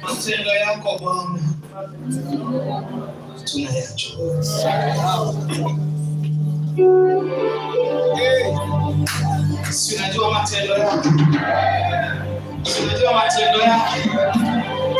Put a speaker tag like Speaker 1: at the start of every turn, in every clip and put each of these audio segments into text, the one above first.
Speaker 1: Matendo yako Bwana tunayajua. Sinajua matendo yako. Sinajua matendo yako.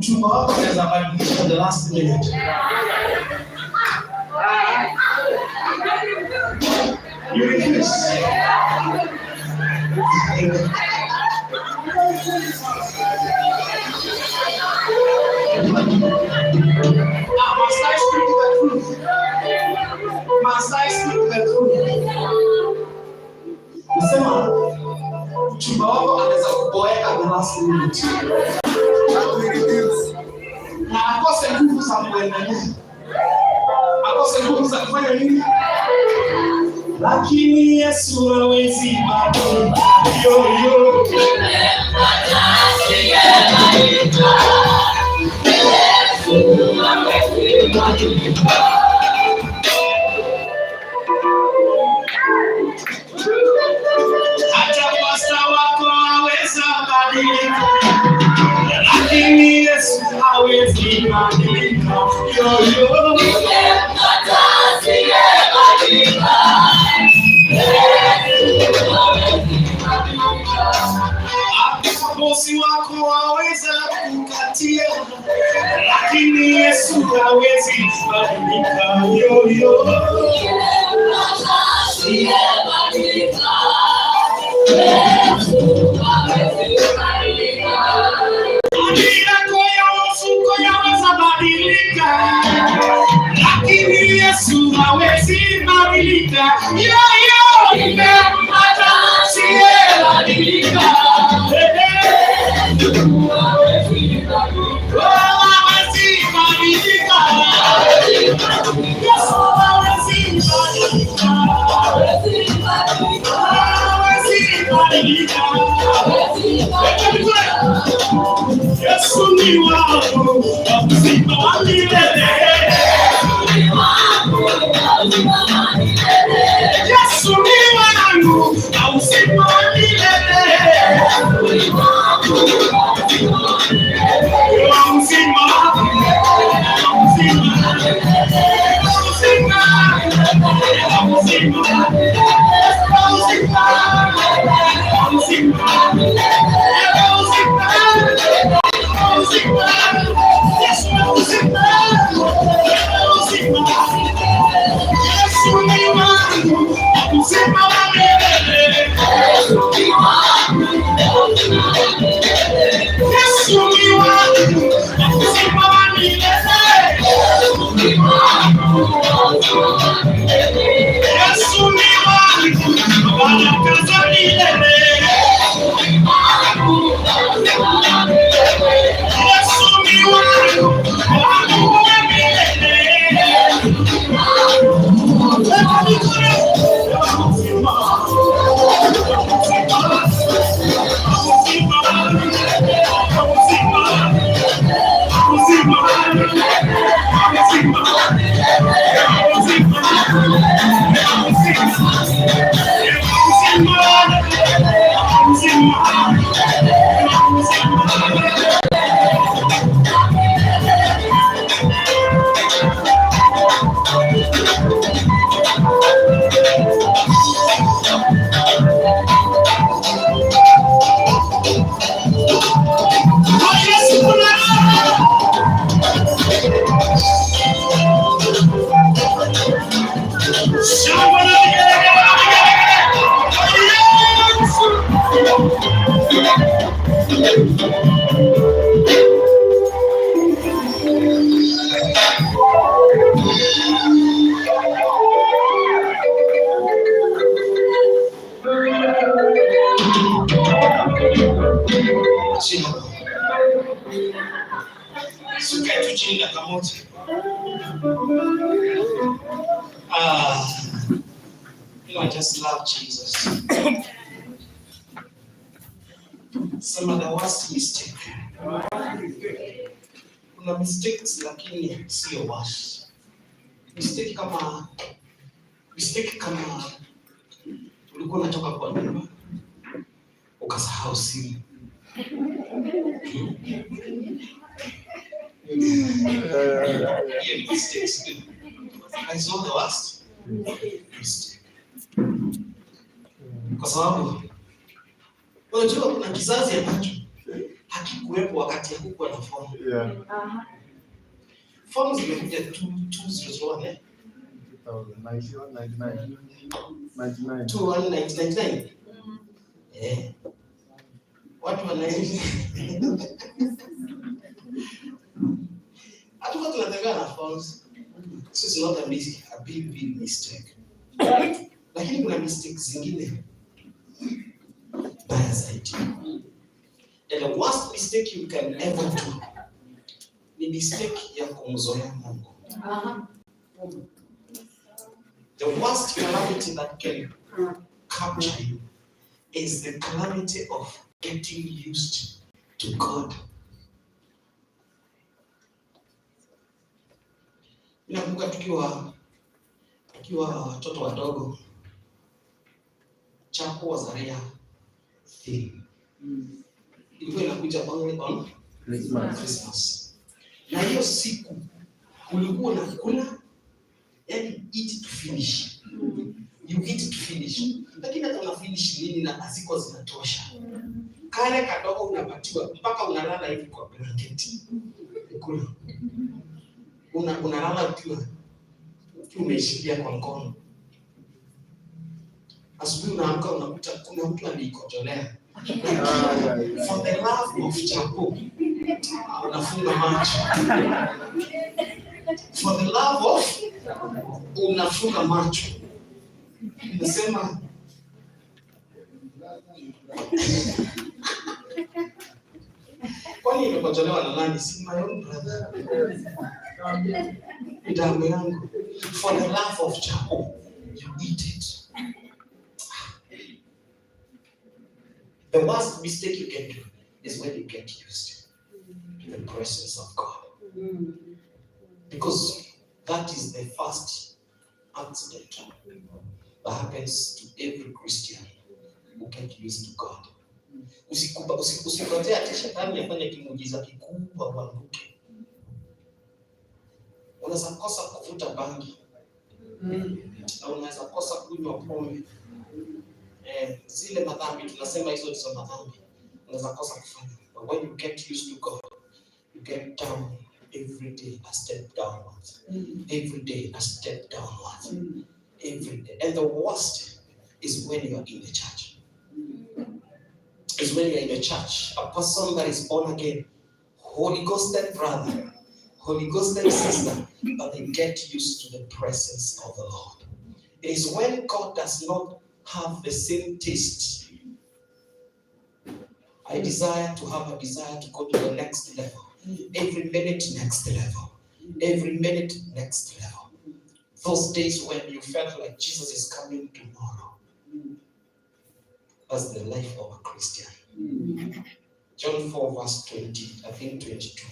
Speaker 1: mchumba wako anaweza badilisha the last minute. You refuse. Must I speak the truth? Must I speak the truth? Nasema mchumba wako anaweza kuboeka the last minute. Na akose nguvu za kuendelea. Akose nguvu za kufanya nini? Lakini Yesu hawezi badilika. Hata pasta wako hawezi badilika. Lakini Yesu hawezi badilika. Bosi wako hawezi kukatia, lakini Yesu hawezi badilika. Lakini Yesu hawezi badilika. Yesu ni wangu, uzima wa milele. Yesu ni wangu, uzima wa milele. I just love Jesus. Some of the worst mistake. Kuna mistakes lakini sio worst. Mistake kama ulikuwa unatoka kwa nyumba ukasahau simu. Mistakes. I saw the worst mistake. Kwa sababu unajua kuna kizazi ambacho hakikuwepo wakati hakukuwa na fomu. Fomu zimekuja 2001 1999. Watu wanaishi hatukuwa tunatembea na phones. This is not a big mistake. Lakini kuna mistakes zingine baya zaidi. And the worst mistake you can ever do ni mistake ya kumzoea Mungu. The worst calamity that can capture you is the calamity of getting used to God. Nakumbuka tukiwa watoto wadogo, chako was a rare thing. Ilikuwa inakuja only on Christmas. Na hiyo siku kulikuwa unakula, yani eat to finish. You eat to finish. Lakini hata una finish nini na haziko zinatosha. Kale kadogo unapatiwa mpaka unalala hivi kwa blanketi. Kula. Unalala ukiwa umeshikia kwa mkono. Asubuhi unaamka unakuta kuna mtu alikojolea. For the love of chapo, unafunga macho. For the love of, unafunga macho. Unasema kwani imekojolewa na nani? Si my own brother. Damu yangu. For the love of chapo, you eat it. The worst mistake you can do is when you get used to the presence of God. Because that is the first accident that happens to every Christian who get used to God. Usikotee ati shetani afanye kimuujiza kikubwa uanguke. Unaweza kosa kuvuta bangi. Au unaweza kosa kunywa pombe. Zile madhambi tunasema hizo ndizo madhambi. Unaweza kosa kufanya. But when you get used to God, you get down every day a step downwards. Every day a step downwards. Every day. And the worst is when you are in the church. Is when you are in the church. A person that is born again, Holy Ghosted brother, Holy Ghosted sister, but they get used to the presence of the Lord. It is when God does not have the same taste. I desire to have a desire to go to the next level. Every minute, next level. Every minute, next level. Those days when you felt like Jesus is coming tomorrow. That's the life of a Christian. John 4 verse 20, I think 22.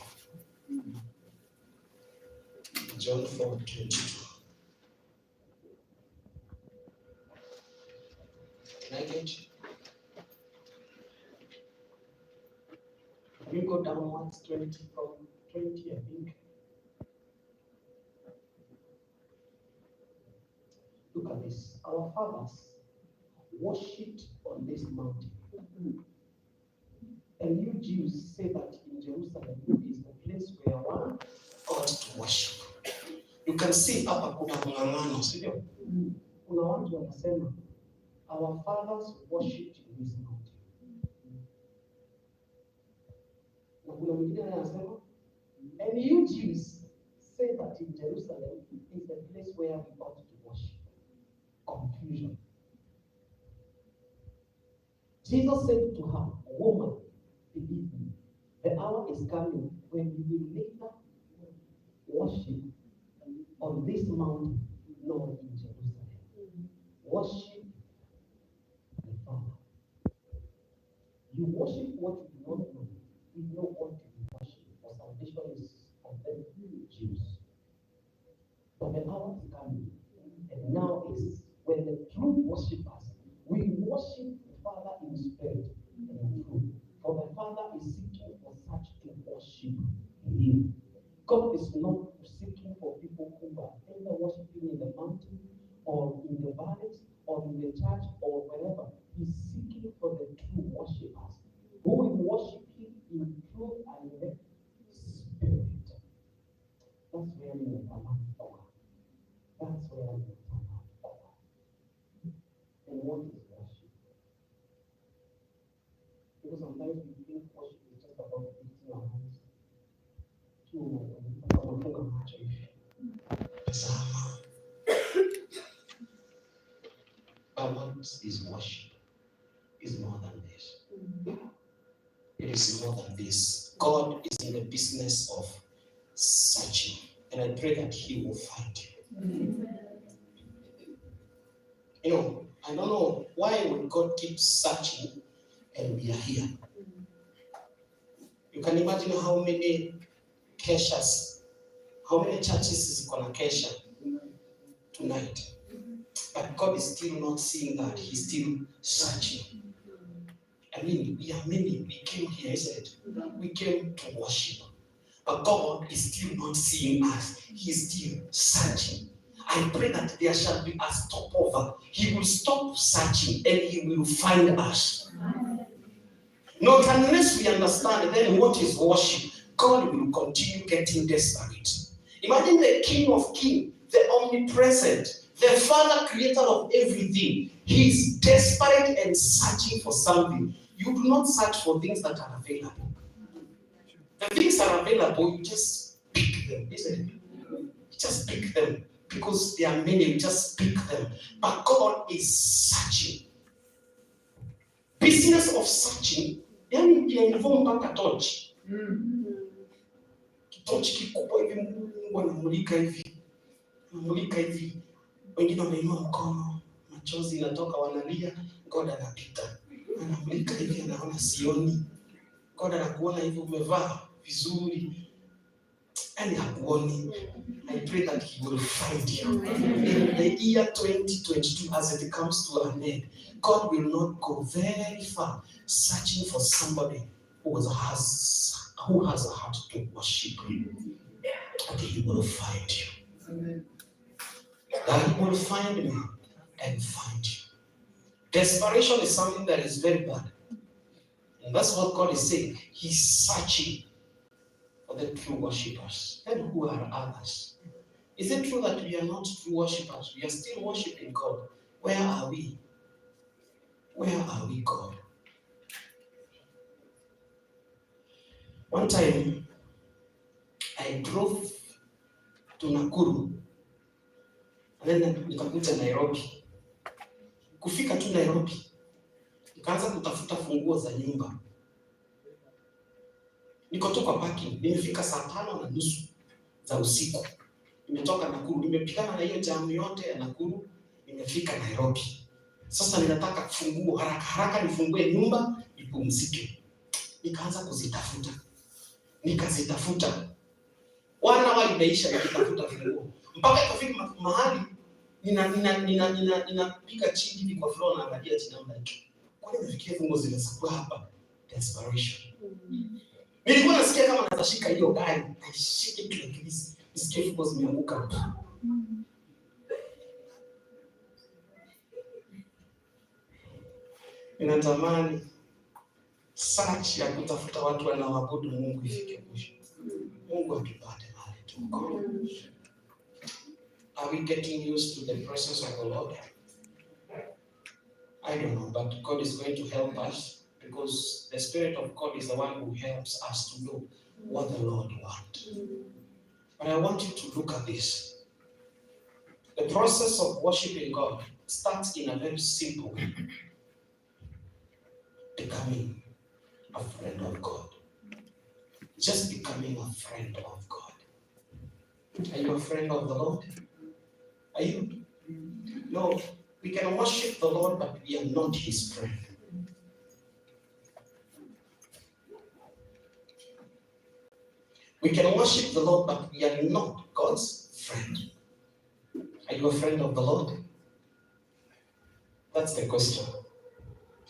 Speaker 1: John 4:22. Can I get you? Can you go downwards 20 from 20, I think? Look at this. Our fathers worshipped on this mountain. And you Jews say that in Jerusalem is the place where one ought to worship. You can see hapa kuna mng'ang'ano, sio? Kuna watu wanasema our fathers worshipped in this mountain. Na kuna mwingine anasema and you Jews say that in Jerusalem is the place where we ought to worship. Confusion. Jesus said to her, woman, believe me, the hour is coming when you will neither worship on this mountain nor in Jerusalem. Worship the Father. You worship what you do not know. We know what you worship, for salvation is of them Jews. But the hour is coming, and now is when the true worshippers will worship the Father in spirit and in truth. For the Father is seeking for such to worship Him. God is not seeking for people who are either worshiping in the mountain or in the valleys or in the church or wherever. He's seeking for the true worshippers who will worship Him in Unafunga macho hivi. Tazama. But what is worship? Is more than this. It is more than this. God is in the business of searching. And I pray that He will find you. You know, I don't know why would God keep searching and we are here. You can imagine how many keshas, how many churches is gonna kesha tonight. But God is still not seeing that. He's still searching. I mean, we are many. We came here, isn't it? We came to worship. But God is still not seeing us. He's still searching. I pray that there shall be a stopover. He will stop searching and He will find us. Not unless we understand then what is worship, God will continue getting desperate. Imagine the King of Kings, the omnipresent, the Father creator of everything. He's desperate and searching for something. You do not search for things that are available. The things that are available, you just pick them, isn't it? You just pick them because there are many, you just pick them. But God is searching. Business of searching, yani involve mpaka torch. Torch kikubwa hivi, Mungu anamulika hivi. Wengine wameinua mkono, machozi inatoka, wanalia, God anapita. Anamulika hivi, anaona sioni. God anakuona hivi umevaa vizuri. And hakuoni. I pray that He will find you. In the year 2022, as it comes to an end, God will not go very far searching for somebody who has a heart to worship Him. And He will find you. That He will find me and find you. Desperation is something that is very bad. And that's what God is saying. He's searching for the true worshippers. Then who are others? Is it true that we are not true worshippers? We are still worshiping God. Where are we? Where are we, God? One time, I drove to Nakuru, and then nikakuja Nairobi. Kufika tu Nairobi, nikaanza kutafuta funguo za nyumba. Niko tu kwa parking, nimefika saa 5:30 za usiku. Nimetoka Nakuru, nimepigana na hiyo jamu yote ya Nakuru, nimefika Nairobi. Sasa ninataka funguo haraka nifungue nyumba, nipumzike. Nikaanza kuzitafuta. Nikazitafuta. Wana imeisha nikitafuta funguo. Mpaka ikafika mahali ninapiga chini hivi kwa floor na angalia chini namba yake. Kwani nimefikia funguo zimesakwa hapa? Desperation. Nilikuwa nasikia kama natashika hiyo gari, nishike kile kilisi, nisikie funguo zimeanguka. Ninatamani search ya kutafuta watu wanaoabudu Mungu ifike mwisho. Mungu atupate mahali tuko. Are we getting used to the presence of the Lord? I don't know, but God is going to help us because the Spirit of God is the one who helps us to know what the Lord wants. But I want you to look at this. The process of worshiping God starts in a very simple way. Becoming a friend of God. Just becoming a friend of God. Are you a friend of the Lord? Are you? No, we can worship the Lord, but we are not His friend. We can worship the Lord, but we are not God's friend. Are you a friend of the Lord? That's the question.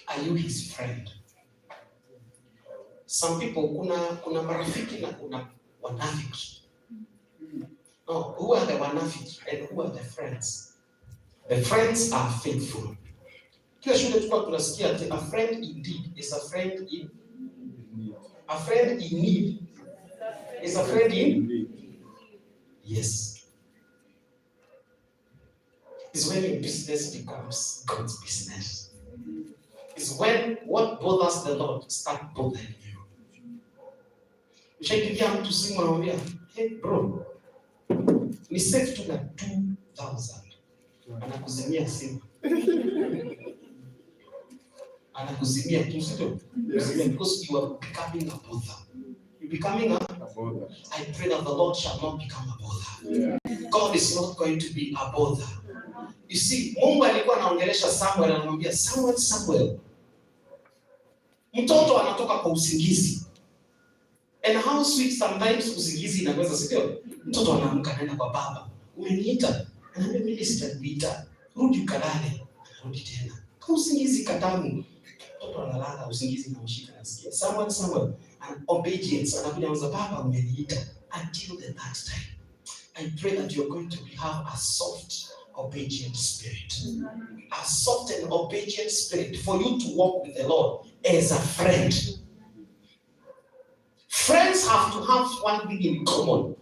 Speaker 1: Are you His friend? Some people, kuna marafiki na kuna wanafiki. No, who are the wanafiki and who are the friends? The friends are faithful. Kila shule tulikuwa tunasikia ati a friend indeed is a friend in need. A friend in need is a friend in need. Yes. It's when your business becomes God's business. It's when what bothers the Lord start bothering you. Ushapigia mtu simu anamwambia, "Hey bro, ni safe tu na 2000." Anakuzimia simu. Anakuzimia tu sio? Because you are becoming a bother. You becoming a bother. I pray that the Lord shall not become a bother. Yeah. God is not going to be a bother. You see, Mungu alikuwa anaongelesha Samuel, anamwambia Samuel. Mtoto anatoka kwa usingizi. And how sweet sometimes usingizi inaweza sio? Mtoto anaamka anaenda kwa baba. Umeniita? Anaambia mimi sitakuita. Rudi ukalale. Rudi tena. Kwa usingizi katamu. Mtoto analala, usingizi unamshika nasikia. Samuel, and obedience. Anakuja anza baba umeniita. Until the third time. I pray that you're going to have a soft, obedient spirit. A soft and obedient spirit for you to walk with the Lord as a friend. Friends have to have one thing in common.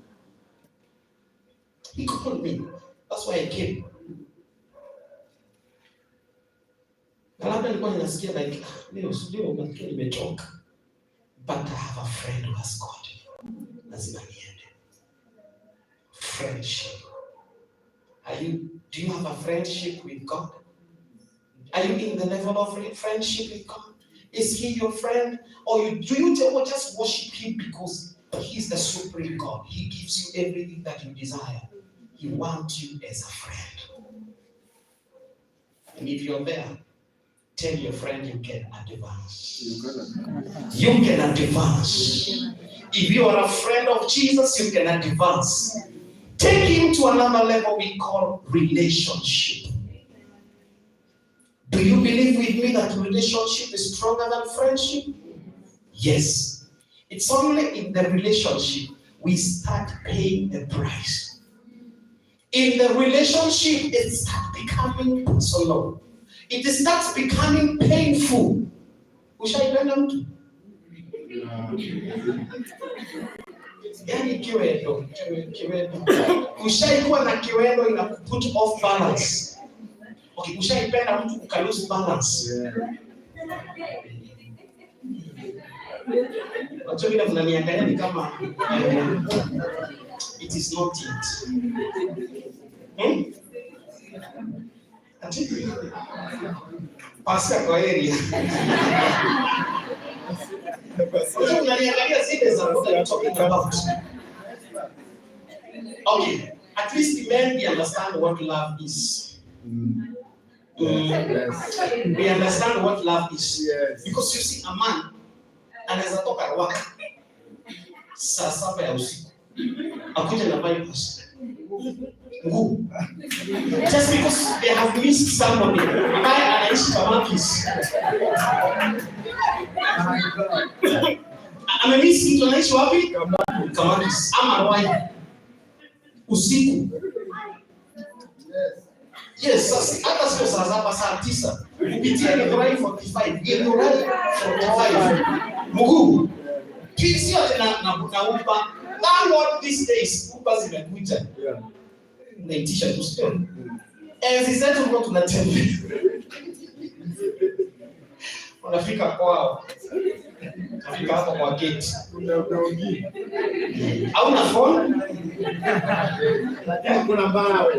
Speaker 1: He called me. That's why I came. Labda nilikuwa ninasikia like leo unafikia nimechoka. But I have a friend who has God. Lazima niende. Friendship. Do you have a friendship with God? Are you in the level of friendship with God? Is he your friend? Or do you just worship him because he's the supreme God? He gives you everything that you desire. He wants you as a friend. And if you're there, tell your friend you can advance. You can advance. If you are a friend of Jesus, you can advance. Take him to another level we call relationship. Do you believe with me that relationship is stronger than friendship? Yes. It's only in the relationship we start paying the price. In the relationship, it starts becoming personal. It starts becoming painful. Ushaipenda mtu? Yani kiwendo. Ushaikuwa na kiwendo ina put off balance. Okay, ushaipenda mtu uka lose balance. Watu vile mnaniangalia ni kama it is not it. Pasa kwa area. Watu mnaniangalia zile za what I'm talking about. Okay, at least the men we understand what love is. Yes. We understand what love is. Yes. Because you see a man anaweza toka work saa 7 ya usiku akuja na bypass nguvu just because they have missed somebody ambaye anaishi kama kisi amemiss mtu anaishi wapi kama kisi ama wai usiku. Yes, sasa hata sio saa 7 saa 9 kupitia ni drive 45 ni drive 45 mguu kisi yote na upa thank God these days upa zimekuja naitisha tu sio enzi zetu kwa tunatembea unafika kwao unafika hapo kwa gate au na phone kuna mawe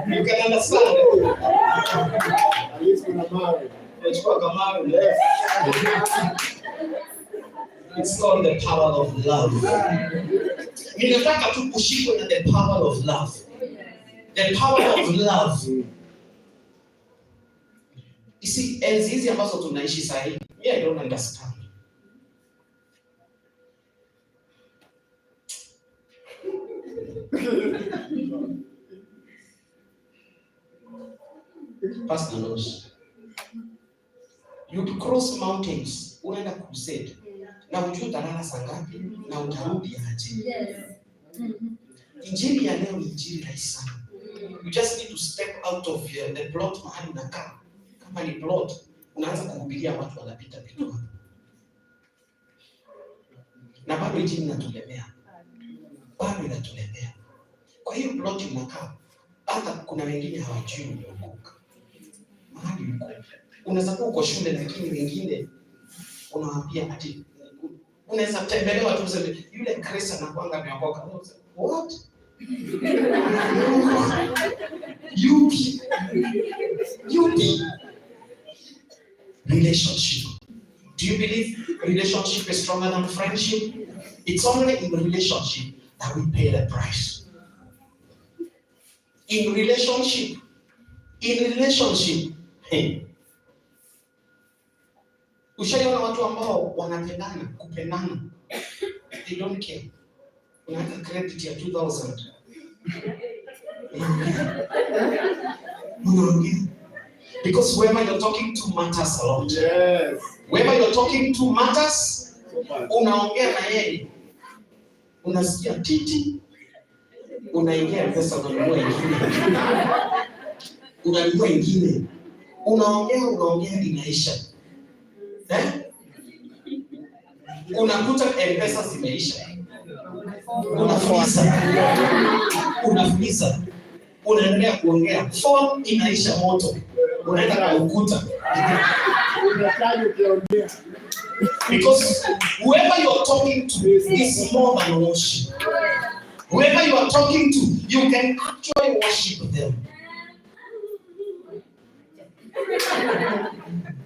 Speaker 1: you can understand kuna mawe unachukua kama mawe. It's called the power of love. Ninataka tu kushikwa na the power of love. The power of love. You see, enzi hizi ambazo tunaishi sasa hivi, I don't understand. Pastor knows. You cross mountains, unaenda crusade. Na ujue utalala saa ngapi na utarudi aje. Yes. Injili ya leo ni injili rahisi sana. You just need to step out of the plot mahali unakaa. Kama ni plot, unaanza kuhubiria watu wanapita vitu hapo. Na bado injili inatulemea. Kwa hiyo plot unakaa, hata kuna wengine hawajui umeokoka. Mahali uko. Unaweza kuwa uko shule lakini wengine unawaambia ati unaweza tembelewa tu useme yule Kristo anakuanga ameokoka. What? Yupi. Relationship. Do you believe relationship is stronger than friendship? It's only in the relationship that we pay the price. In relationship, hey. Ushaiona watu ambao wanapendana, kupendana. They don't care. Unaweka credit ya 2000. Because whoever you're talking to matters a lot. Yes. Whoever you're talking to matters. Unaongea na yeye. Unasikia titi. Unaingia pesa unanunua ingine. Unanunua ingine. Unaongea inaisha. Unakuta pesa zimeisha. Unafuliza. Unaendelea kuongea. Phone inaisha moto. Unaenda kwa ukuta. Because whoever you are talking to is more than worship. Whoever you are talking to, you can actually worship them.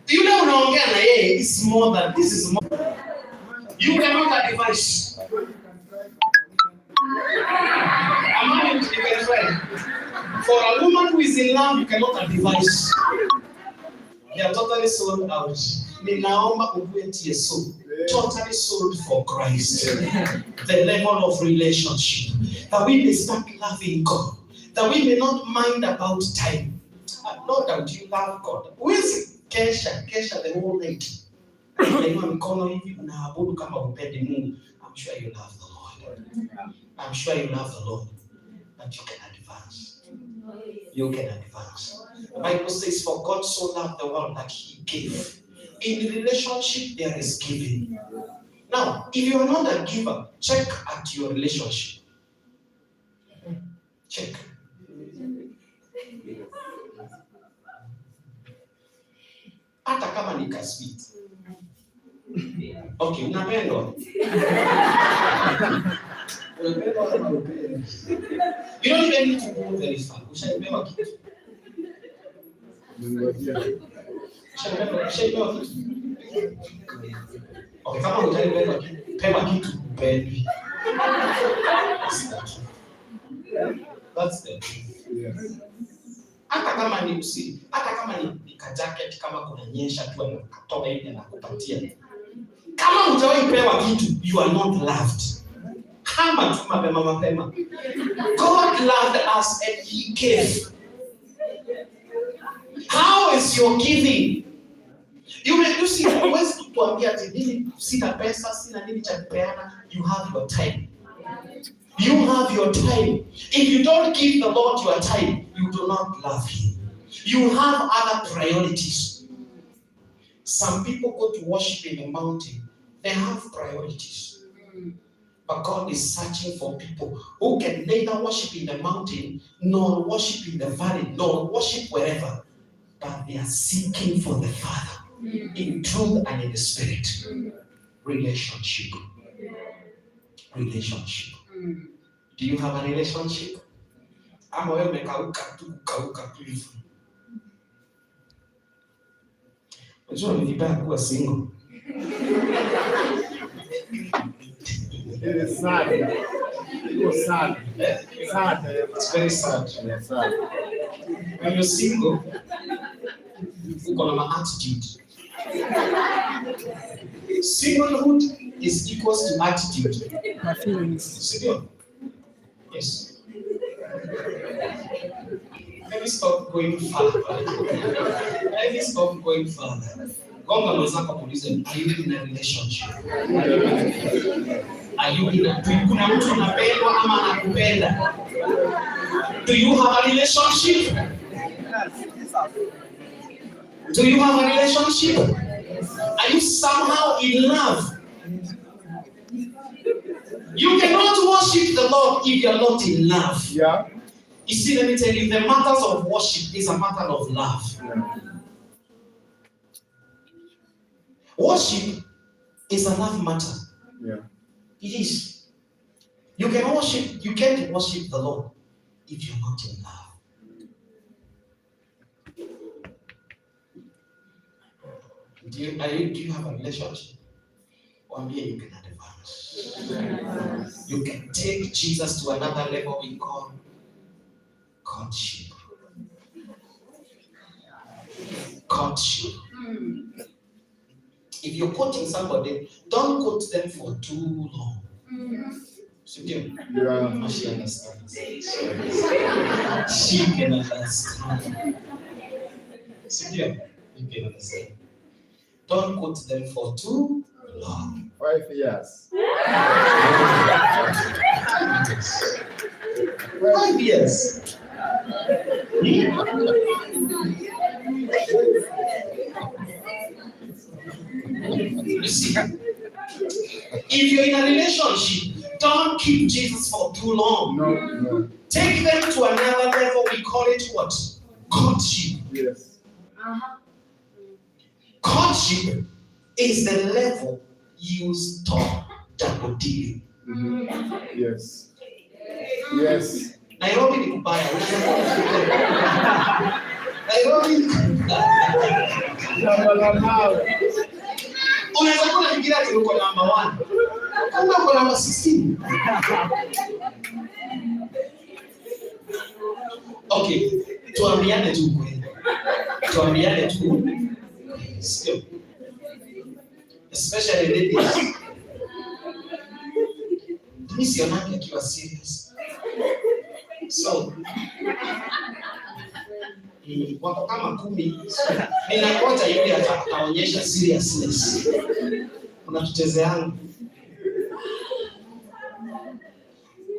Speaker 1: Yule unaongea na yeye is more than this is more. You cannot advise. A man you can try. For a woman who is in love, you cannot advise. They are totally sold out. Ninaomba uwetie so. Totally sold for Christ. The level of relationship. That we may start loving God. That we may not mind about time. Not that you love God. Who is it? Kesha the whole night. I'm sure you love the Lord. I'm sure you love the Lord. But you can advance. You can advance. The Bible says, for God so loved the world that he gave. In relationship, there is giving. Now, if you are not a giver, check at your relationship. Check. Hata kama ni kasweet. Okay, unapendwa. You don't even need to go very far. Ushapewa kitu. Ushapewa kitu. Okay, kama hutapewa kitu, upendwi. That's the truth. Yes. Hata kama ni jacket, kama kunanyesha tu anatoa hivi na kupatia. Kama hujawahi pewa kitu, you are not loved. Kama tu mapema. God loved us and he gave. How is your giving? You see, always kutuambia ati nini sina pesa, sina nini cha kupeana. You have your time. You have your time. If you don't give the Lord your time, you do not love him. You have other priorities. Some people go to worship in the mountain. They have priorities. But God is searching for people who can neither worship in the mountain, nor worship in the valley, nor worship wherever. But they are seeking for the Father in truth and in the Spirit. Relationship. Do you have a relationship? Ama wewe umekauka tu hivi. Unajua ni vibaya kuwa single.
Speaker 2: It is sad. It was sad. Sad.
Speaker 1: It's very sad.
Speaker 2: Yes, sad.
Speaker 1: When you're single, uko na attitude. Singlehood is equals to attitude.
Speaker 2: My feelings.
Speaker 1: Single. Yes. Let me stop going further. Gonga mwenzako muulize, are you in a relationship? Kuna mtu unapendwa ama anakupenda? Do you have a relationship? Are you somehow in love? You cannot worship the Lord if you are not in love.
Speaker 2: Yeah.
Speaker 1: You see, let me tell you, the matters of worship is a matter of love. Worship is a love matter.
Speaker 2: Yeah.
Speaker 1: It is. You can't worship the Lord if you're not in love. Do you have a relationship? One day you can advance. You can take Jesus to another level we call courtship. Courtship. If you're courting somebody, don't court them for too long. So she understands. She can understand. So you can understand. Don't court them for too long.
Speaker 2: 5 years.
Speaker 1: 5 years. You see, if you're in a relationship, don't keep Jesus for too long.
Speaker 2: No.
Speaker 1: Take them to another level. We call it what? Courtship.
Speaker 2: Yes.
Speaker 1: Courtship is the level you stop double dealing.
Speaker 2: Yes. Yes.
Speaker 1: Nairobi ni kubaya. Nairobi. Unaweza kuwa unafikiria ati uko number 1. Kumbe uko number 16. Okay, tuambiane tu kweli. Tuambiane tu. Sio. Especially ladies. Mimi sionaki akiwa serious. So, wako kama 10. Ninangoja yule ataonyesha seriousness. Kuna tuchezeana.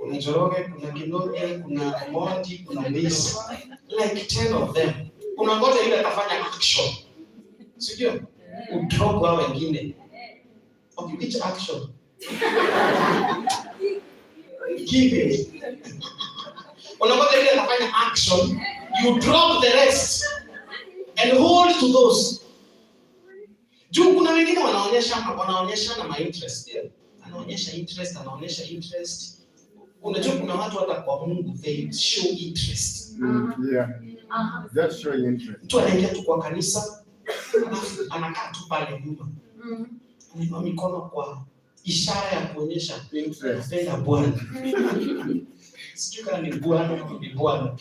Speaker 1: Kuna Njoroge, kuna Kinode, kuna Mondi, kuna Lisa. Like 10 of them. Unangoja yule atafanya action. Sio? Udrop wao wengine. Okay, which action? Give it. Unangoja yule atafanya action. You drop the rest and hold to those. Juu kuna wengine wanaonyesha na my interest. Anaonyesha interest. Unajua kuna watu hata kwa Mungu they show interest.
Speaker 2: Yeah. Just showing interest.
Speaker 1: Mtu anaingia tu kwa kanisa, anakaa tu pale nyuma. Anainua mikono kwa ishara ya kuonyesha interest. Penda Bwana. Sijui kama ni Bwana au ni Bwana.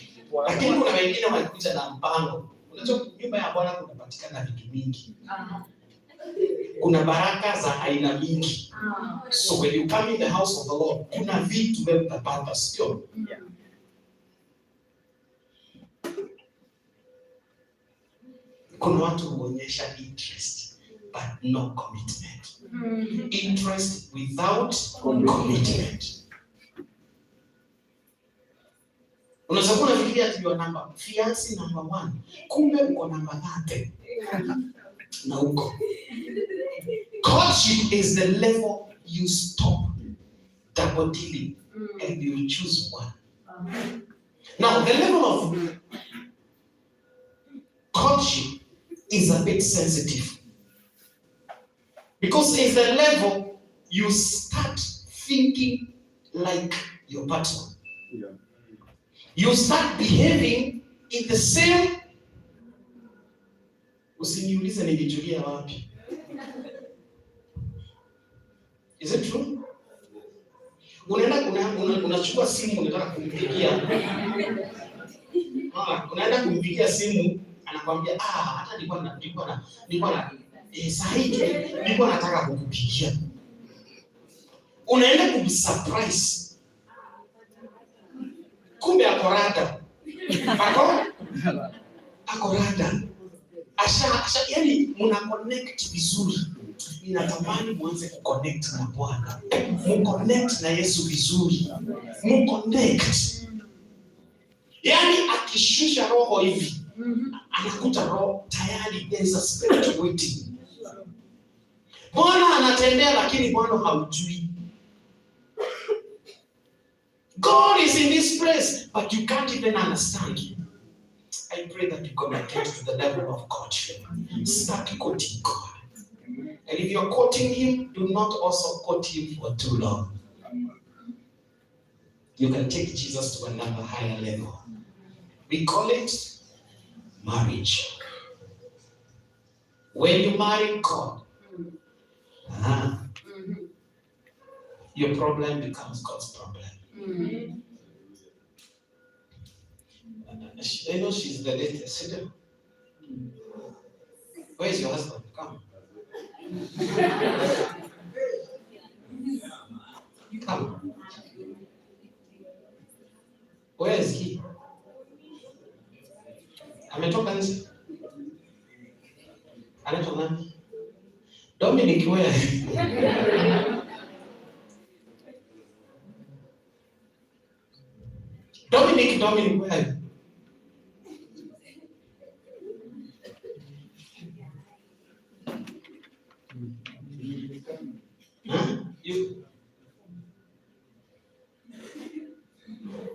Speaker 1: Lakini kuna wengine walikuja na mpango. Unajua nyumba ya Bwana kunapatikana vitu mingi. Kuna baraka za aina mingi. So when you come in the house of the Lord, kuna vitu wewe utapata, sio? Kuna watu huonyesha interest but no commitment. Interest without commitment. Unaweza kuwa unafikiria ati you are fiancé number 1. Kumbe uko number 30. Na uko. Courtship is the level you stop double dealing and you choose one. Now, the level of courtship is a bit sensitive because it's the level you start thinking like your partner.
Speaker 2: Yeah.
Speaker 1: You start behaving in the same. Usiniulize nilijulia wapi. Is it true? Unachukua simu unataka kumpigia. Unaenda kumpigia simu anakuambia hata nilikuwa nilikuwa nataka kukupigia. Unaenda kumsurprise. Kumbe akorada. Akorada. Yani muna connect vizuri. Ninatamani muanze kuconnect na Bwana. Mconnect na Yesu vizuri. Mconnect. Yani akishusha roho hivi, anakuta roho tayari there is a spirit waiting. Bwana anatembea lakini Bwana haujui. God is in this place but you can't even understand him. I pray that you communicate to the level of God. Start quoting God.
Speaker 3: And if you're quoting him, do not also quote him for too long. You can take Jesus to another higher level. We call it marriage. When you marry God, your problem becomes God's problem. I know she's the latest. Sit down. Where is your husband? Come. Come. Where is he? Ametoka nje. Anaitwa nani? Dominic, where? Dominic, where? You.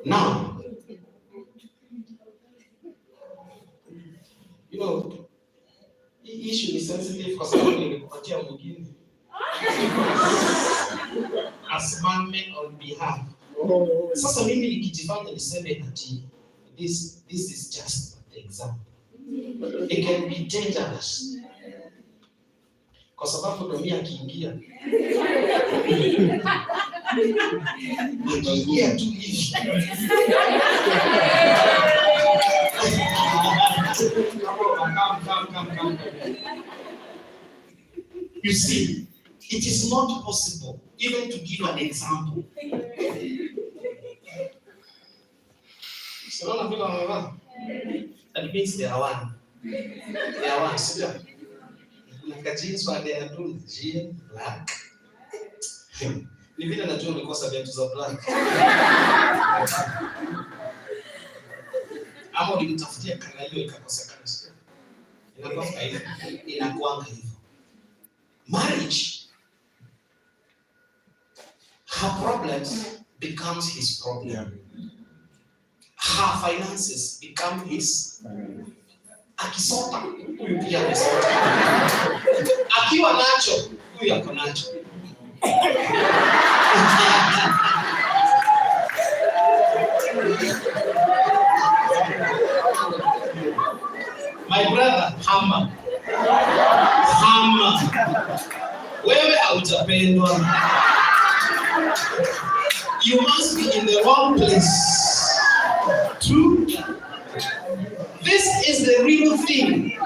Speaker 3: Now, you know, hii issue is sensitive kwa sababu nilikupatia mwingine. As man on behalf. Sasa mimi nikijifanya niseme ati this is just the example. It can be dangerous. Kwa sababu ndo mimi akiingia tu hivi. Come. You see, it is not possible, even to give an example. So that means they are one. They are one. Sit down. Like a jeans one, they are doing jean black. Ni vile najua ulikosa viatu za black. Ama ulimtafutia kana hiyo ikakosekana. Inakuanga hivyo. Marriage, her problems becomes his problem. Her finances become his. Akisota, huyu pia amesota. Akiwa nacho, huyu ako nacho. My brother, hammer. Wewe hautapendwa. You must be in the wrong place. True. This is the real thing.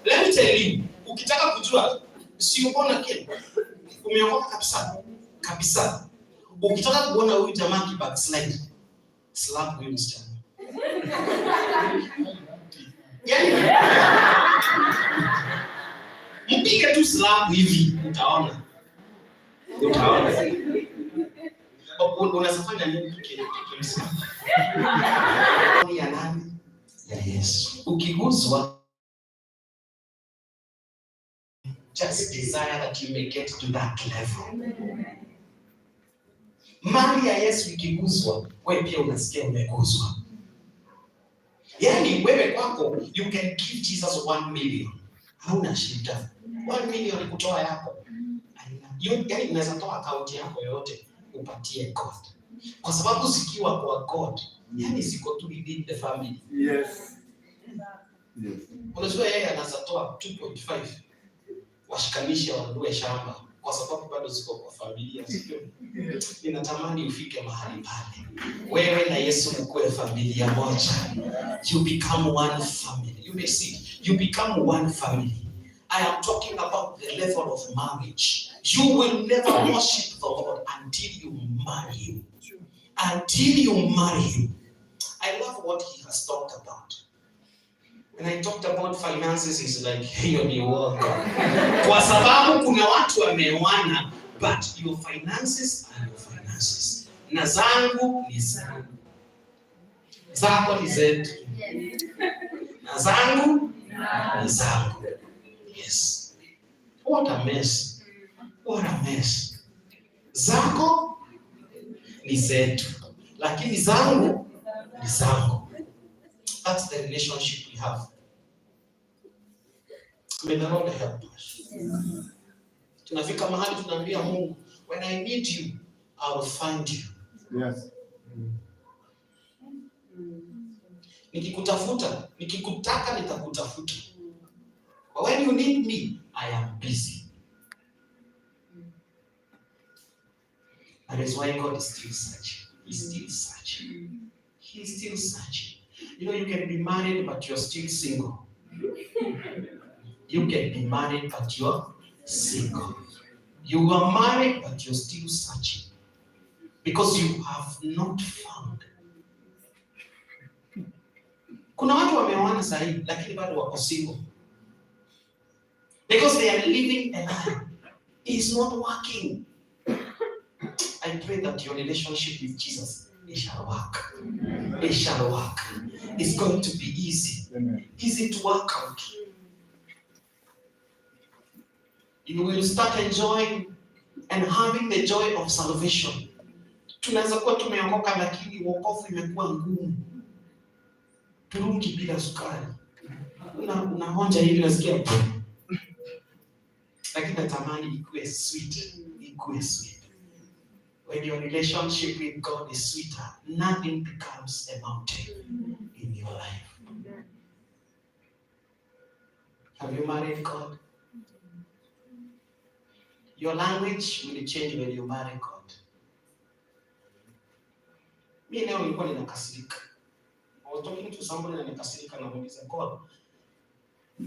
Speaker 3: Let me tell you, ukitaka kujua, si uona kile. Umeokoka kabisa. Ukitaka kuona huyu jamaa ki backslide, slap huyu msichana. Yaani mpige tu slap hivi utaona. Unasafanya nini tukimsema? Ya nani? Ya Yesu. Ukiguswa, just desire that you may get to that level. Mali ya Yesu ikiguswa, wewe pia unasikia umeguswa. Yaani wewe kwako, you can give Jesus 1 million. Hauna shida. 1 million kutoa yako. Yaani unaweza toa account yako yote upatie God. Kwa sababu zikiwa kwa God, yaani ziko tu within the family.
Speaker 2: Yes.
Speaker 3: Unajua yeye anaweza toa 2.5 washikanisha wanunue shamba kwa sababu bado ziko kwa familia, sio? Ninatamani ufike mahali pale. Wewe na Yesu mkue familia moja. You become one family. You may see, you become one family. I am talking about the level of marriage. You will never worship the Lord until you marry Him. Until you marry Him. I love what he has talked about. When I talked about finances, it's like, hiyo ni uongo. Kwa sababu kuna watu wameoana, but your finances are your finances. Na zangu ni zangu. Zako ni zetu. Na zangu ni zangu. Yes. What a mess. What a mess. Zako ni zetu. Lakini zangu ni zangu. That's the relationship we have. May the Lord help us. Tunafika mahali tunaambia Mungu, when I need you, I will find you.
Speaker 2: Yes.
Speaker 3: Nikikutafuta, nikikutaka nitakutafuta. But when you need me, I am busy. That is why God is still searching. He's still searching. He's still searching. You know, you can be married, but you're still single. You can be married, but you're single. You are married, but you're still searching. Because you have not found. Kuna watu wameoana sahihi, lakini bado wako single. Because they are living a lie. It's not working. I pray that your relationship with Jesus, it shall work. It shall work. It's going to be easy.
Speaker 2: Amen.
Speaker 3: Easy to work out. You will start enjoying and having the joy of salvation. Tunaweza kuwa tumeokoka lakini wokovu imekuwa ngumu. Turungi bila sukari. Unaonja hivi nasikia. Lakini natamani ikuwe sweet. Ikuwe sweet. When your relationship with God is sweeter, nothing becomes a mountain in your life. Have you married God? Your language will change when you marry God. Mimi leo nilikuwa ninakasirika. I was talking to somebody na nikasirika na muuliza God,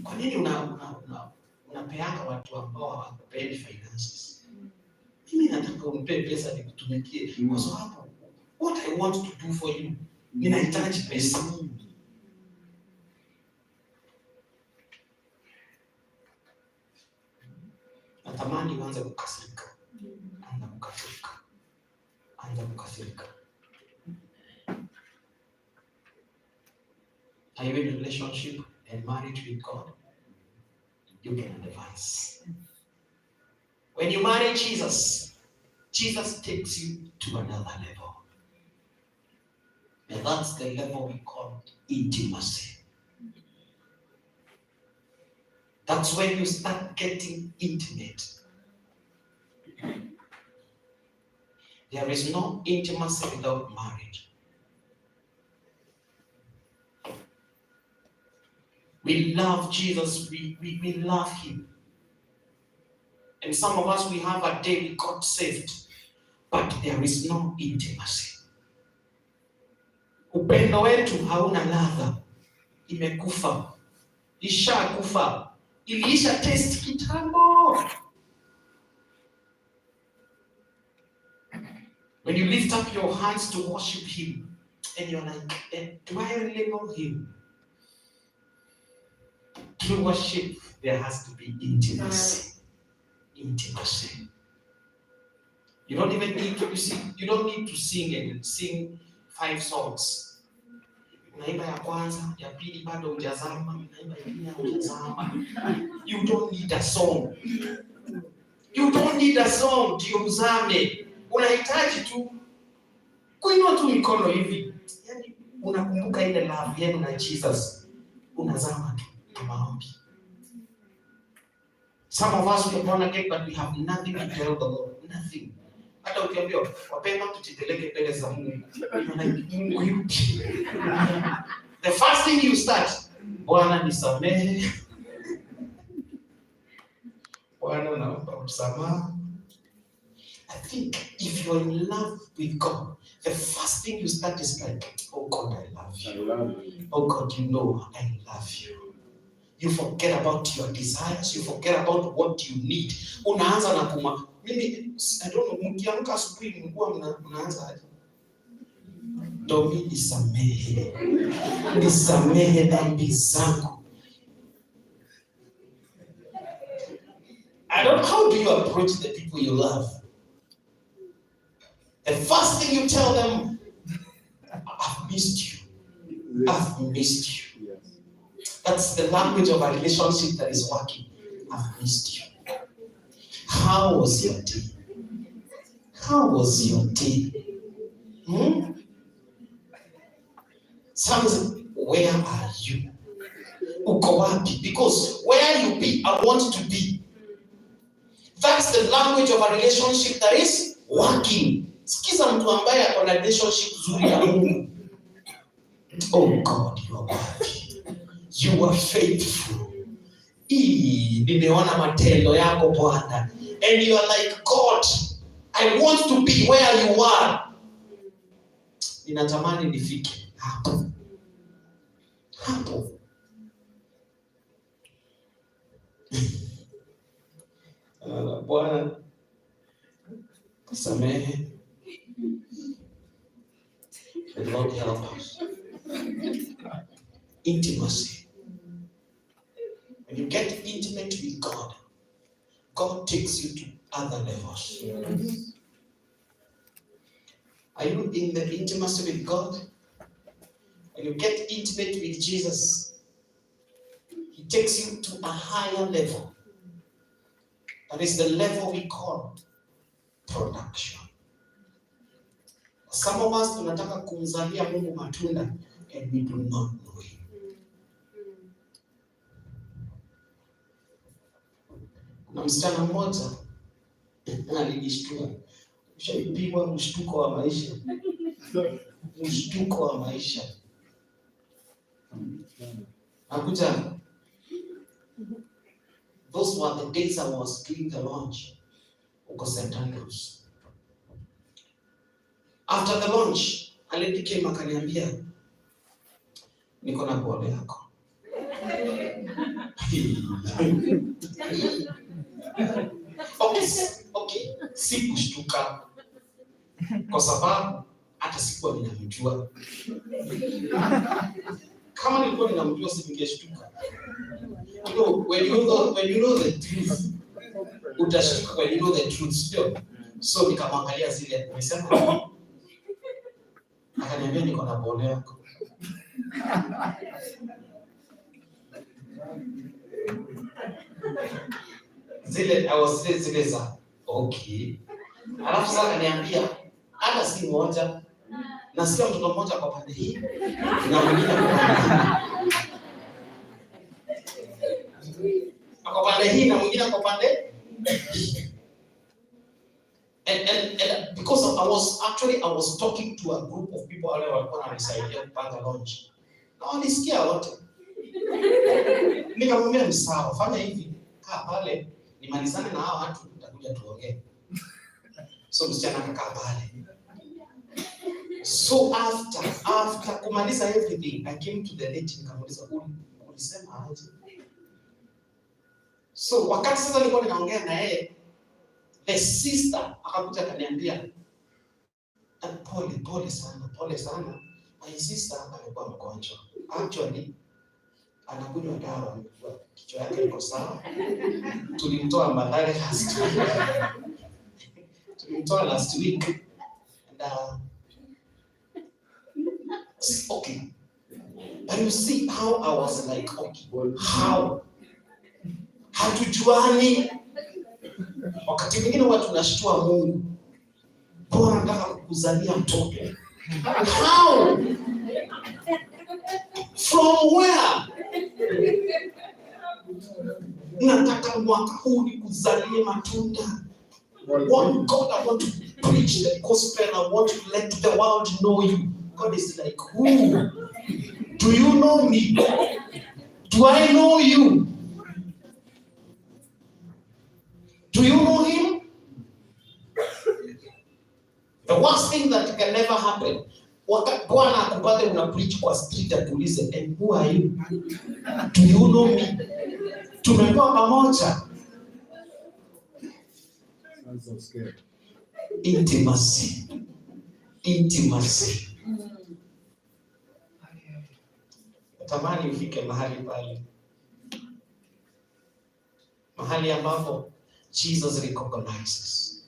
Speaker 3: kwa nini unapeanga watu ambao hawakupendi finances? Mimi nataka unipe pesa nikutumikie kwa sababu what I want to do for you, ninahitaji pesa. Natamani uanze kukasirika. Anza kukasirika. Anza kukasirika. Are you in a relationship and marriage with God? You can advance. When you marry Jesus, Jesus takes you to another level. And that's the level we call intimacy. That's when you start getting intimate. There is no intimacy without marriage. We love Jesus, we love him. And some of us, we have a day we got saved, but there is no intimacy. Upendo wetu hauna ladha, imekufa, ishakufa, iliisha taste kitambo. When you lift up your hands to worship him, and you're like, do I really know him? True worship, there has to be intimacy. Intimacy. You don't even need to sing. You don't need to sing 5 songs. Unaimba ya kwanza, ya pili bado hujazama, unaimba nyingine hujazama. You don't need a song. You don't need a song ndio uzame. Unahitaji tu kuinua tu mikono hivi. Yaani unakumbuka ile love yenu na Jesus. Unazama tu kwa maombi. Some of us we are born again, but we have nothing to tell the Lord. Nothing. Hata ukiambiwa wapenda tujiteleke mbele za Mungu. Mungu yupi? The first thing you start, Bwana nisamehe. Bwana naomba msamaha. I think if you're in love with God, the first thing you start is like, oh God, I love you. Oh God, you know I love you. You forget about your desires. You forget about what you need. Unaanza na kuma. Mimi, I don't know, mkiamka asubuhi mkua mnaanza aje? Domi nisamehe. Nisamehe dhambi zangu. I don't know, how do you approach the people you love? The first thing you tell them, I've missed you. I've missed you. That's the language of a relationship that is working. I've missed you. How was your day? How was your day? Some say, where are you? Uko Uko wapi? Because where you be, I want to be. That's the language of a relationship that is working. Sikiza mtu ambaye ako na relationship nzuri na Mungu. Oh God, you are worthy. You are faithful. Nimeona matendo yako Bwana. And you are like, God, I want to be where you are. Ninatamani nifike hapo. Hapo. Bwana samehe. The Lord help us. Intimacy. When you get intimate with God, God takes you to other levels.
Speaker 2: Yes.
Speaker 3: Are you in the intimacy with God? When you get intimate with Jesus, He takes you to a higher level. That is the level we call production. Some of us tunataka kumzalia Mungu matunda and we do not know Him. Kuna msichana mmoja alijishtua. Ushaipigwa mshtuko wa maisha. Mshtuko wa maisha. Akuja. Those were the days I was doing the launch. Uko St. Andrews. After the launch, a lady came akaniambia, niko na bole yako. Okay, sikushtuka. Kwa sababu hata sikuwa ninamjua. Kama nilikuwa ninamjua singeshtuka. You know, when you know the truth, utashtuka when you know the truth still. So nikamwangalia zile nimesema. Akaniambia niko na bole yako. Zile za okay. Alafu sasa akaniambia hata si moja. Nasikia mtoto mmoja kwa pande hii na mwingine kwa pande hii. Kwa pande hii na mwingine kwa pande hii. And because I was talking to a group of people wale walikuwa wananisaidia kupanga launch. Na walisikia wote. Nikamwambia msawa, fanya hivi. Kaa pale, nimalizane na hao watu tutakuja tuongee. So msichana akakaa pale. So after kumaliza everything, I came to the lady nikamuuliza ulisema aje? So wakati sasa nilikuwa ninaongea na yeye, the sister akakuja akaniambia, pole sana. My sister alikuwa mgonjwa. Actually, anakunywa dawa, kichwa yake iko sawa. Tulimtoa Mathare last week. And okay. But you see how I was like, okay, how? Hatujuani. Wakati mwingine watu tunashtua Mungu. Bwana anataka kukuzalia mtoto. How? From where? Nataka mwaka huu nikuzalie matunda. One God, I want to preach the gospel. I want to let the world know you. God is like, who? Do you know me? Do I know you? Do you know Him? The worst thing that can never happen. Bwana akupate una preach kwa street atulize, and who are you? Do you know me? Tumekuwa pamoja.
Speaker 2: I'm so scared.
Speaker 3: Intimacy. Natamani ufike mahali pale. Mahali ambapo Jesus recognizes.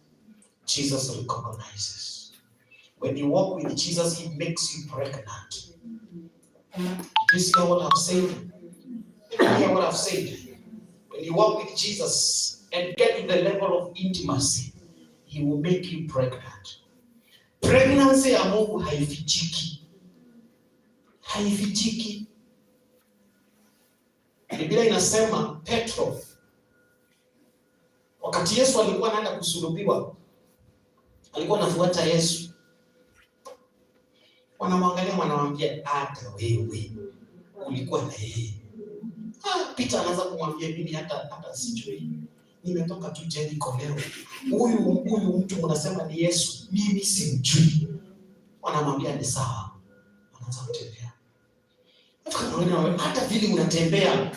Speaker 3: When you walk with Jesus, He makes you pregnant. You see what I've said? Hear what I've said? When you walk with Jesus and get to the level of intimacy, He will make you pregnant. Pregnancy ya Mungu haifichiki. Biblia inasema Petro, wakati Yesu alikuwa anaenda kusulubiwa, alikuwa anafuata Yesu. Wanamwangalia, wanamwambia, hata wewe ulikuwa na yeye. Peter anaanza kumwambia, mimi hata sijui. Nimetoka tu Jericho leo. Huyu mtu mnasema ni Yesu, mimi simjui. Wanamwambia ni sawa. Anaanza kutembea. Hata vile unatembea,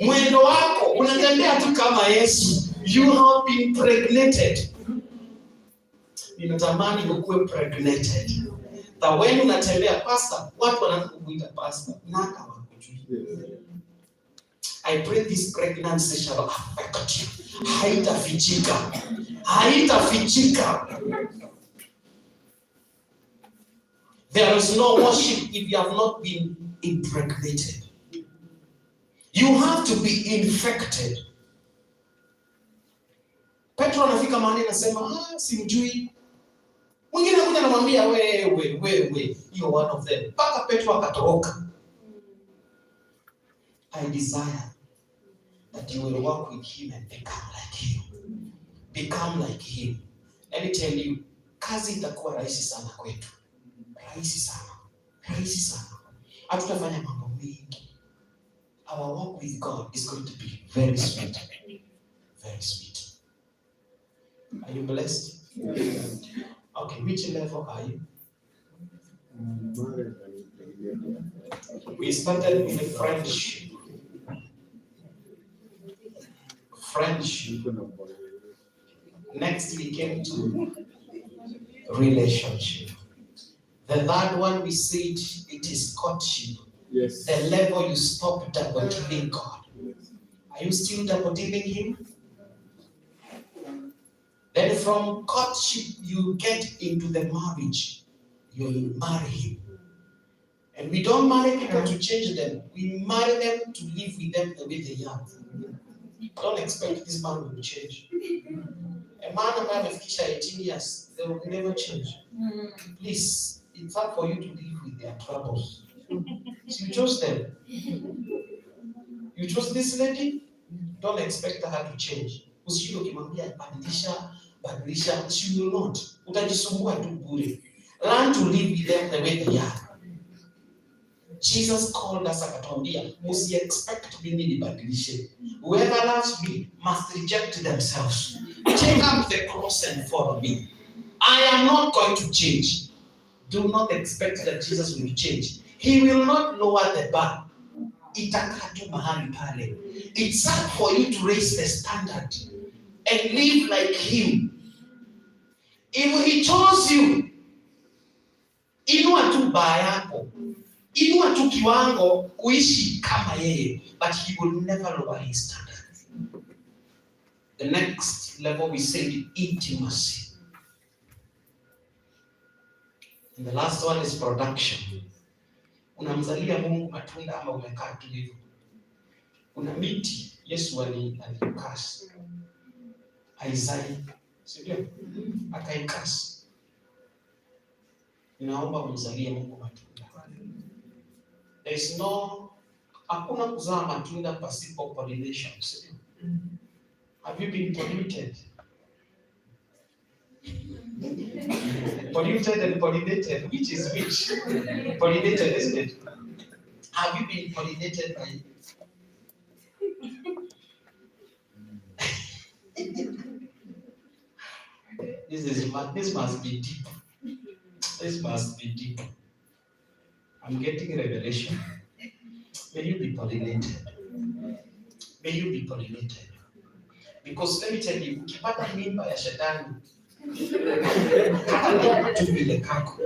Speaker 3: mwendo wako unatembea tu kama Yesu. You have been pregnated. Ninatamani ukuwe pregnated. That when unatembea pastor, watu wanaanza kukuita pastor. Naka wakujui. I pray this pregnancy shall affect you. Haitafichika. Haitafichika. There is no worship if you have not been impregnated. You have to be infected. Petro anafika mahali anasema, simjui. Mwingine anakuja anamwambia, wewe, you are one of them. Paka Petro akatoroka. I desire that you will walk with him and become like him. Become like him. Let me tell you, kazi itakuwa rahisi sana kwetu. Rahisi sana. Rahisi sana. Hatutafanya mambo mengi. Our walk with God is going to be very sweet. Very sweet. Are you blessed? Yes. Okay, which level are you? We started with friendship. Next we came to relationship. The third one we said it is courtship.
Speaker 2: Yes.
Speaker 3: The level you stop double-dealing God. Are you still double-dealing him? Then from courtship you get into the marriage. You marry him. And we don't marry people to change them. We marry them to live with them the way they are. Don't expect this man will change. A man ambaye amefikisha 18 years, they will never change. Please, it's hard for you to live with their troubles. So you chose them. You chose this lady, don't expect her to change. Usijue ukimwambia badilisha, she will not. Utajisumbua tu bure. Learn to live with them the way they are. Jesus called us akatuambia, must expect mimi nibadilishe. Whoever loves me must reject themselves. Take up the cross and follow me. I am not going to change. Do not expect that Jesus will change. He will not lower the bar. Itakaa tu mahali pale. It's hard for you to raise the standard and live like him. If he chose you, inua tu baa yako. Inua tu kiwango kuishi kama yeye, but he will never lower his standards. The next level we say intimacy. And the last one is production. Unamzalia Mungu matunda ama umekaa tu hivyo. Kuna miti Yesu alikasi. Isaiah, sio? Akaikasi. Ninaomba umzalie Mungu matunda. There is hakuna kuzaa matunda pasipo pollination. Have you been polluted? Polluted and pollinated, which is which? Pollinated, isn't it? Have you been pollinated by This must be deep. This must be deep. I'm getting revelation. May you be pollinated. May you be pollinated. Because let me tell you, ukipata mimba ya shetani, katatoka tu vile kako.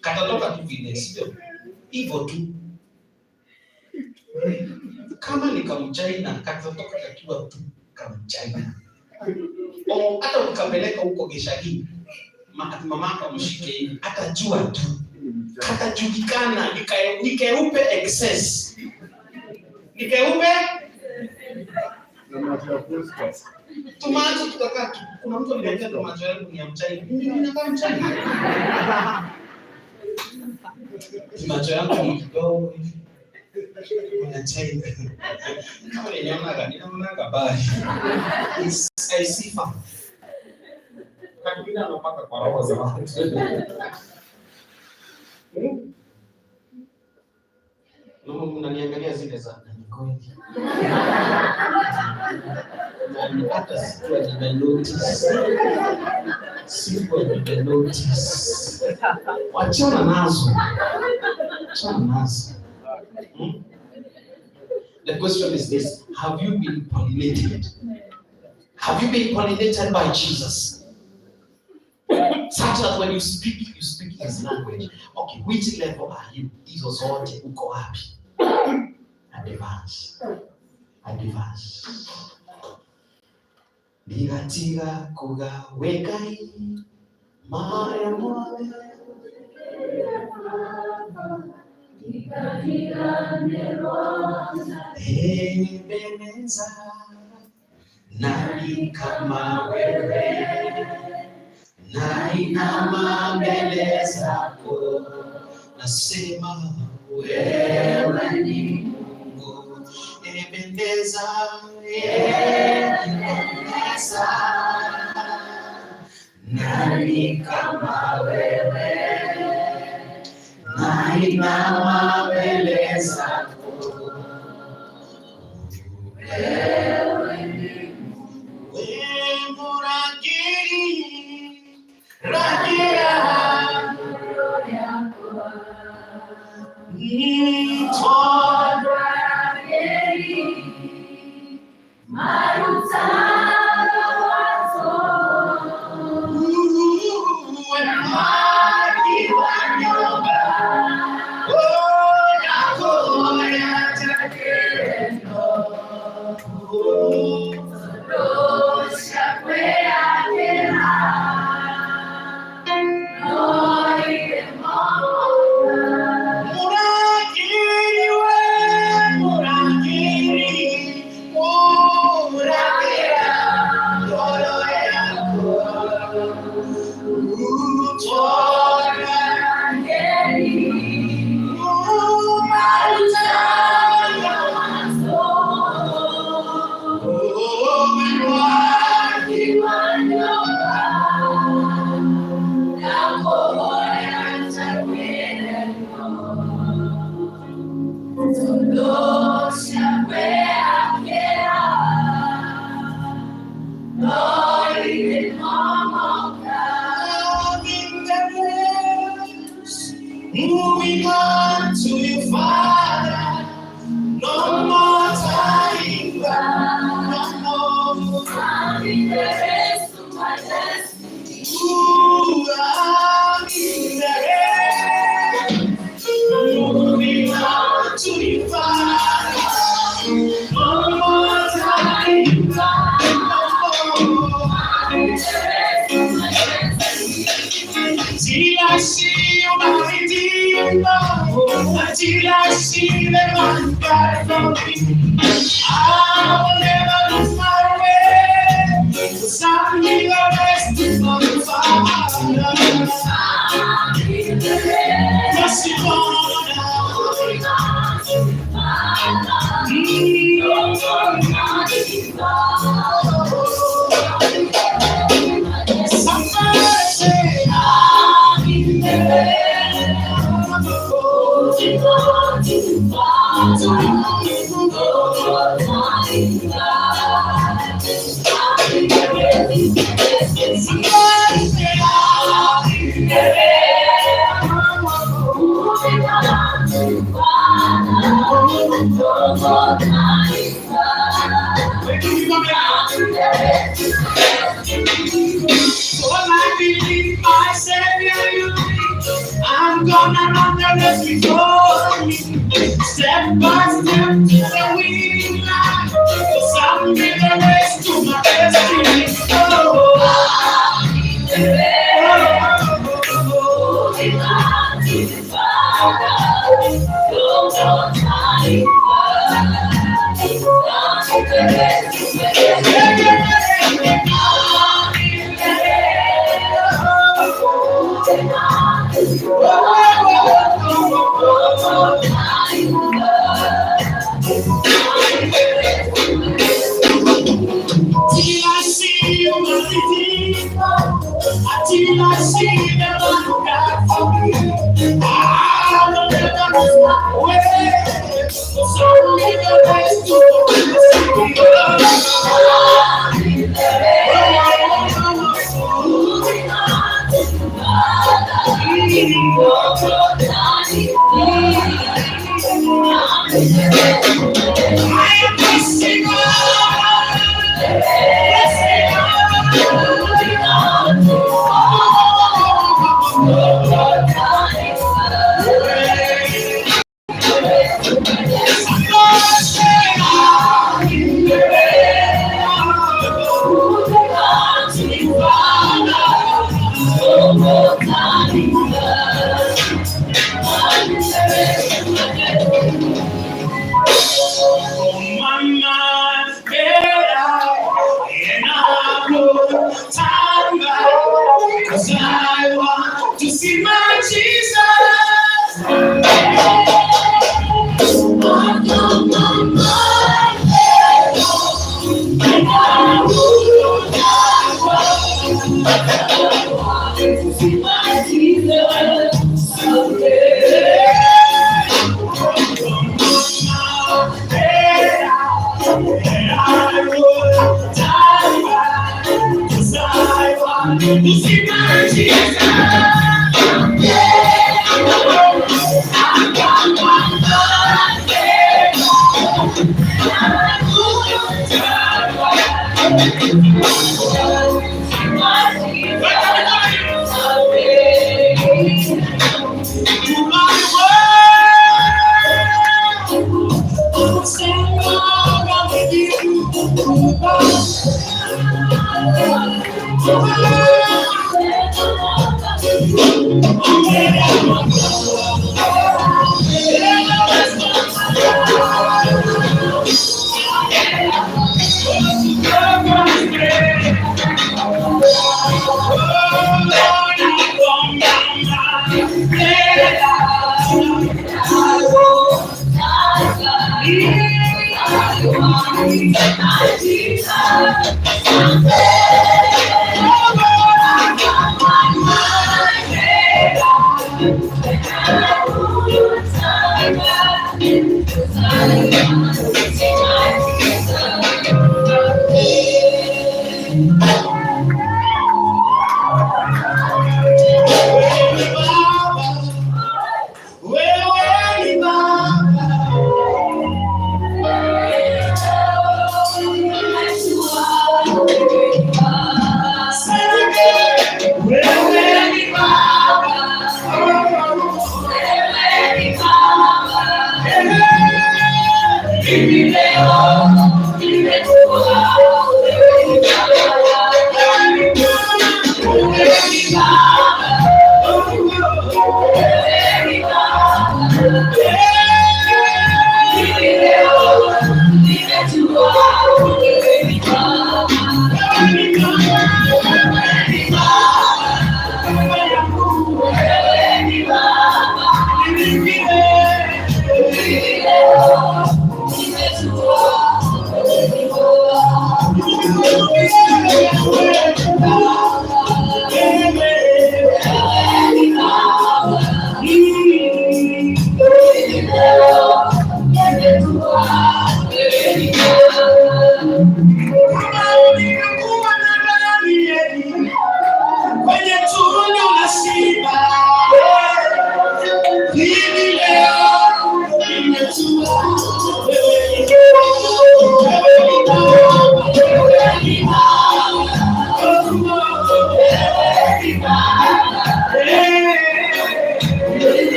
Speaker 3: Katatoka tu vile, sio? Hivyo tu. Kama ni kamchaina, katatoka kakiwa tu kamchaina. O hata ukapeleka huko Geshagi, mamaka mshike hivi, atajua tu. Katajulikana nikeupe excess. Nikeupe tomato tutakaa. Kuna mtu aliniambia tomato yangu ni ya mchai. Mimi ninakaa mchai. Tomato yangu ni kidogo hivi. unacheza kama ninaona bali I see fun kabisa anapaka kwa roho za watu. Mama mnaniangalia zile za kweli. Na hata sikuwa nimenotice. Wachana nazo. The question is this: have you been pollinated? Have you been pollinated by Jesus? Such that when you speak his language. Okay, which level are you? Hizo zote uko wapi? Advance. Digatira kuga wekai maya moe. Digatira nerona. Ebeneza nani kama wewe. Nainama mbele zako, nasema wewe ni Mungu. Ebeneza, nani kama wewe. Nainama mbele zako, wewe ni Mungu. Wewe muragiri Ragira moving on to you, Father. No more time, no more time. The rest of my destiny. I'm in the rest. Moving on to you, Father. No more time, no more time. Till I see you, my Redeemer, until I see the man back from me, I will never lose my way, 'cause I'm in the rest of the Father. Yes, you are now. Somebody say, I'm in the rest. So I believe my Savior, you. I'm gonna run the race before me, step by step to the winning line, 'cause I'm in the race to my destiny. until I see the love God for me. I will never lose my way. So leave the rest to I am blessing cause I want to see my Jesus.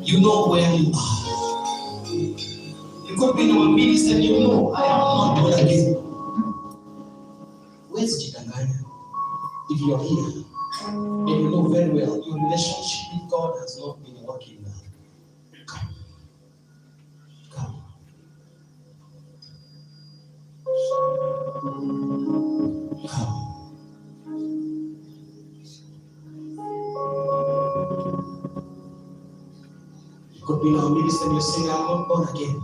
Speaker 3: You know where you are. You could be in our midst and you know, I am not born again. Where's Jitanganya? If you are here, and you know very well, your relationship with God has not been working now. Come. Come. Come. You could be in our midst and you're saying, I'm not born again.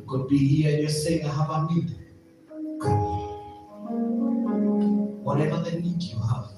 Speaker 3: Could be here and you're saying, I have a need. Whatever the need you have,